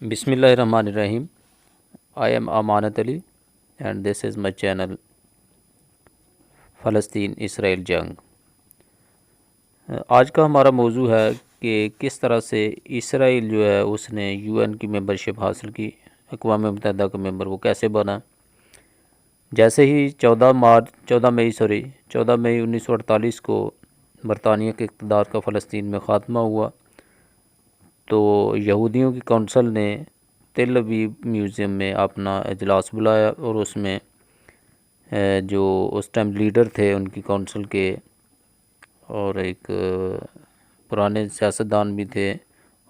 Bismillahirrahmanirrahim. I am Amanat Ali and this is my channel فلسطین اسرائیل جنگ۔ آج کا ہمارا موضوع ہے کہ کس طرح سے اسرائیل جو ہے اس نے یو این کی ممبرشپ حاصل کی، اقوام متحدہ کا ممبر وہ کیسے بنا۔ جیسے ہی 14 مئی 1948 کو برطانیہ کے اقتدار کا فلسطین میں خاتمہ ہوا تو یہودیوں کی کونسل نے تل ابیب میوزیم میں اپنا اجلاس بلایا اور اس میں جو اس ٹائم لیڈر تھے ان کی کونسل کے اور ایک پرانے سیاستدان بھی تھے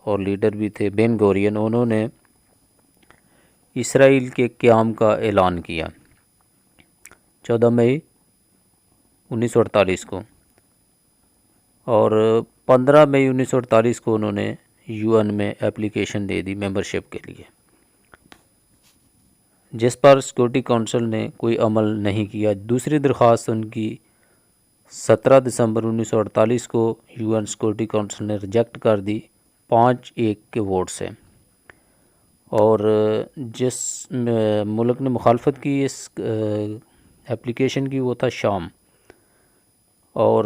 اور لیڈر بھی تھے بین گورین، انہوں نے اسرائیل کے قیام کا اعلان کیا 14 مئی 1948 کو، اور 15 مئی 1948 کو انہوں نے یو این میں اپلیکیشن دے دی ممبرشپ کے لیے، جس پر سیکورٹی کونسل نے کوئی عمل نہیں کیا۔ دوسری درخواست ان کی 17 دسمبر 1948 کو یو این سیکورٹی کونسل نے ریجیکٹ کر دی 5-1 کے ووٹ سے، اور جس ملک نے مخالفت کی اس اپلیکیشن کی وہ تھا شام، اور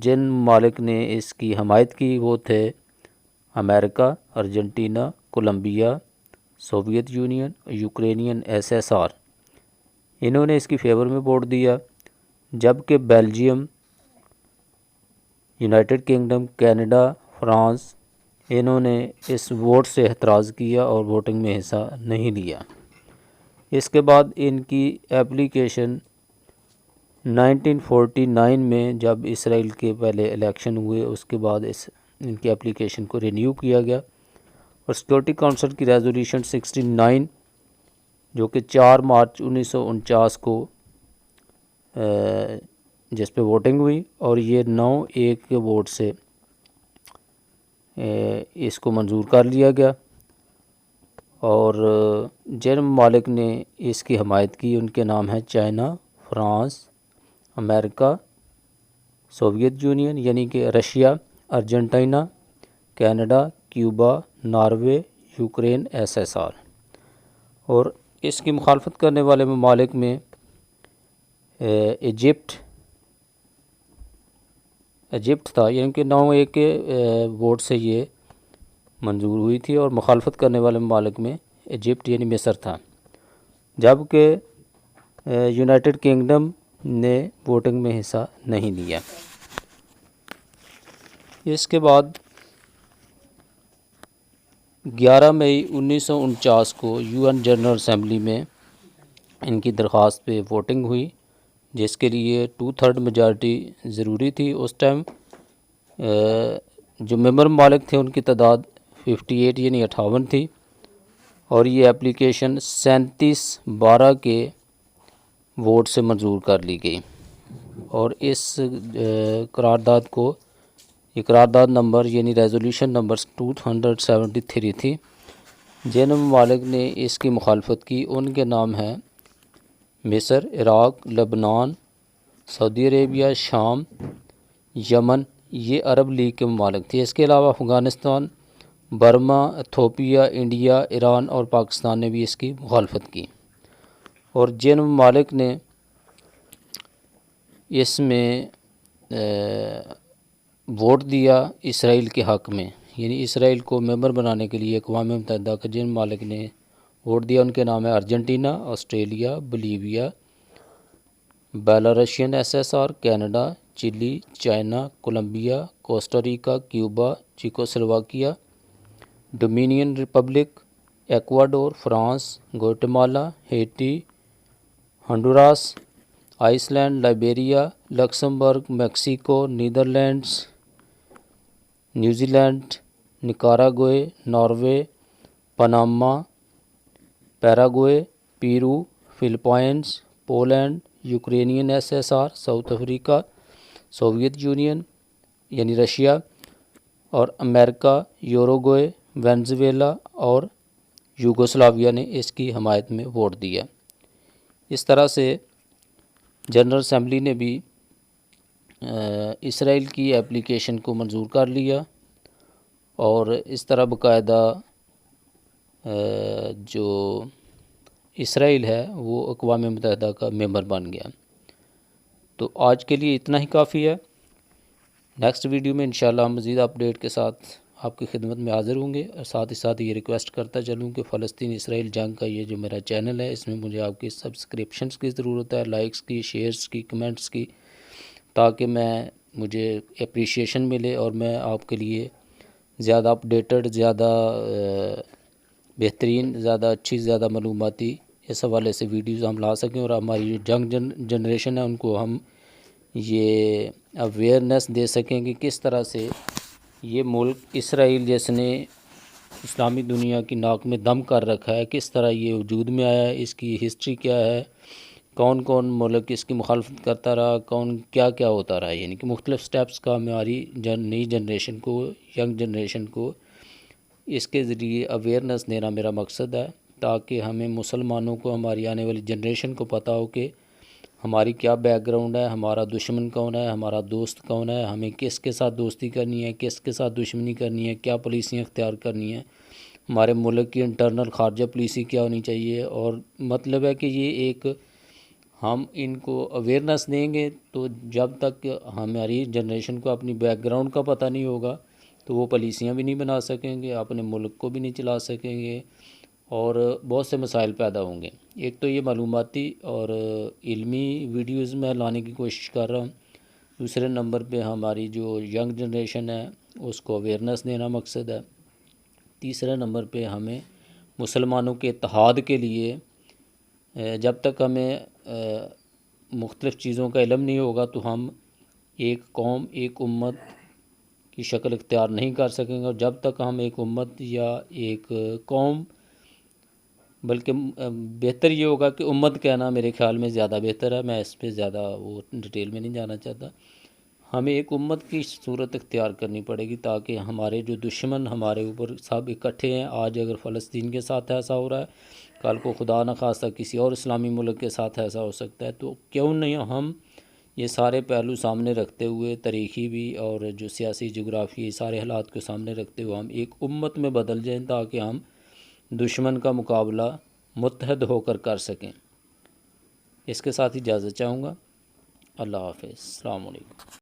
جن ممالک نے اس کی حمایت کی وہ تھے امریکہ، Argentina, Colombia, Soviet Union, Ukrainian SSR۔ انہوں نے اس کی فیور میں ووٹ دیا، جبکہ Belgium, United kingdom, Canada, France انہوں نے اس ووٹ سے اعتراض کیا اور ووٹنگ میں حصہ نہیں لیا۔ اس کے بعد ان کی اپلیکیشن 1949 میں جب اسرائیل کے پہلے الیکشن ہوئے اس کے بعد ان کی اپلیکیشن کو رینیو کیا گیا، اور سیکورٹی کونسل کی ریزولوشن 69 جو کہ 4 مارچ 1949 کو جس پہ ووٹنگ ہوئی، اور یہ 9-1 کے ووٹ سے اس کو منظور کر لیا گیا، اور جن ممالک نے اس کی حمایت کی ان کے نام ہیں چائنا، فرانس، امریکہ، سوویت یونین یعنی کہ Russia, Argentina, Canada, Cuba, Norway, Ukraine SSR۔ اور اس کی مخالفت کرنے والے ممالک میں ایجپٹ تھا، یعنی کہ 9-1 کے ووٹ سے یہ منظور ہوئی تھی، اور مخالفت کرنے والے ممالک میں ایجپٹ یعنی مصر تھا، جبکہ یونائٹڈ کنگڈم نے ووٹنگ میں حصہ نہیں لیا۔ اس کے بعد 11 مئی 1949 کو یو این جنرل اسمبلی میں ان کی درخواست پہ ووٹنگ ہوئی، جس کے لیے 2/3 میجارٹی ضروری تھی۔ اس ٹائم جو ممبر ممالک تھے ان کی تعداد 58 یعنی 58 تھی، اور یہ اپلیکیشن 37-12 کے ووٹ سے منظور کر لی گئی، اور اس قرارداد کو قرارداد نمبر یعنی ریزولوشن نمبر 273 تھی۔ جن ممالک نے اس کی مخالفت کی ان کے نام ہیں مصر، عراق، لبنان، سعودی عربیہ، شام، یمن، یہ عرب لیگ کے ممالک تھے۔ اس کے علاوہ Afghanistan, Burma, Ethiopia, India, Iran اور پاکستان نے بھی اس کی مخالفت کی، اور جن ممالک نے اس میں ووٹ دیا اسرائیل کے حق میں، یعنی اسرائیل کو ممبر بنانے کے لیے اقوام متحدہ کے جن ممالک نے ووٹ دیا ان کے نام ہے Argentina, Australia, Bolivia, Byelorussian SSR، Canada, Chile, China, Colombia, Costa Rica, Cuba, Czechoslovakia, Dominican Republic, Ecuador, France, Guatemala, Haiti, Honduras, Iceland, Liberia, Luxembourg, Mexico, Netherlands, New Zealand, Nicaragua, Norway, Panama, Paraguay, Peru, Philippines, Poland, Ukrainian SSR، South Africa, Soviet Union یعنی Russia, اور امریکہ، Uruguay, Venezuela اور یوگوسلاویہ نے اس کی حمایت میں vote دیا۔ اس طرح سے جنرل اسمبلی نے بھی اسرائیل کی اپلیکیشن کو منظور کر لیا، اور اس طرح باقاعدہ جو اسرائیل ہے وہ اقوام متحدہ کا ممبر بن گیا۔ تو آج کے لیے اتنا ہی کافی ہے۔ نیکسٹ ویڈیو میں انشاءاللہ ہم مزید اپڈیٹ کے ساتھ آپ کی خدمت میں حاضر ہوں گے، اور ساتھ ہی ساتھ یہ ریکویسٹ کرتا چلوں کہ فلسطین اسرائیل جنگ کا یہ جو میرا چینل ہے، اس میں مجھے آپ کی سبسکرپشنز کی ضرورت ہے، لائکس کی، شیئرز کی، کمنٹس کی، تاکہ مجھے اپریشیشن ملے اور میں آپ کے لیے زیادہ اپڈیٹڈ، زیادہ بہترین، زیادہ اچھی، زیادہ معلوماتی اس حوالے سے ویڈیوز ہم لا سکیں، اور ہماری جنگ جنریشن ہے ان کو ہم یہ اویئرنیس دے سکیں کہ کس طرح سے یہ ملک اسرائیل جس نے اسلامی دنیا کی ناک میں دم کر رکھا ہے، کس طرح یہ وجود میں آیا ہے، اس کی ہسٹری کیا ہے، کون کون ملک اس کی مخالفت کرتا رہا، کون کیا کیا ہوتا رہا، یعنی کہ مختلف سٹیپس کا ہماری نئی جنریشن کو، ینگ جنریشن کو اس کے ذریعے اویئرنیس دینا میرا مقصد ہے، تاکہ ہمیں مسلمانوں کو، ہماری آنے والی جنریشن کو پتہ ہو کہ ہماری کیا بیک گراؤنڈ ہے، ہمارا دشمن کون ہے، ہمارا دوست کون ہے، ہمیں کس کے ساتھ دوستی کرنی ہے، کس کے ساتھ دشمنی کرنی ہے، کیا پالیسیاں اختیار کرنی ہیں، ہمارے ملک کی انٹرنل خارجہ پالیسی کیا ہونی چاہیے۔ اور مطلب ہے کہ یہ ایک ہم ان کو اویئرنیس دیں گے تو جب تک ہماری جنریشن کو اپنی بیک گراؤنڈ کا پتہ نہیں ہوگا تو وہ پالیسیاں بھی نہیں بنا سکیں گے، اپنے ملک کو بھی نہیں چلا سکیں گے، اور بہت سے مسائل پیدا ہوں گے۔ ایک تو یہ معلوماتی اور علمی ویڈیوز میں لانے کی کوشش کر رہا ہوں، دوسرے نمبر پہ ہماری جو ینگ جنریشن ہے اس کو اویئرنیس دینا مقصد ہے، تیسرے نمبر پہ ہمیں مسلمانوں کے اتحاد کے لیے جب تک ہمیں مختلف چیزوں کا علم نہیں ہوگا تو ہم ایک قوم، ایک امت کی شکل اختیار نہیں کر سکیں گے، اور جب تک ہم ایک امت یا ایک قوم، بلکہ بہتر یہ ہوگا کہ امت کہنا میرے خیال میں زیادہ بہتر ہے، میں اس پہ زیادہ وہ ڈیٹیل میں نہیں جانا چاہتا، ہمیں ایک امت کی صورت اختیار کرنی پڑے گی تاکہ ہمارے جو دشمن ہمارے اوپر سب اکٹھے ہیں۔ آج اگر فلسطین کے ساتھ ایسا ہو رہا ہے، کل کو خدا نخواستہ کسی اور اسلامی ملک کے ساتھ ایسا ہو سکتا ہے، تو کیوں نہیں ہم یہ سارے پہلو سامنے رکھتے ہوئے، تاریخی بھی اور جو سیاسی جغرافی سارے حالات کو سامنے رکھتے ہوئے ہم ایک امت میں بدل جائیں تاکہ ہم دشمن کا مقابلہ متحد ہو کر سکیں۔ اس کے ساتھ اجازت چاہوں گا۔ اللہ حافظ، السلام علیکم۔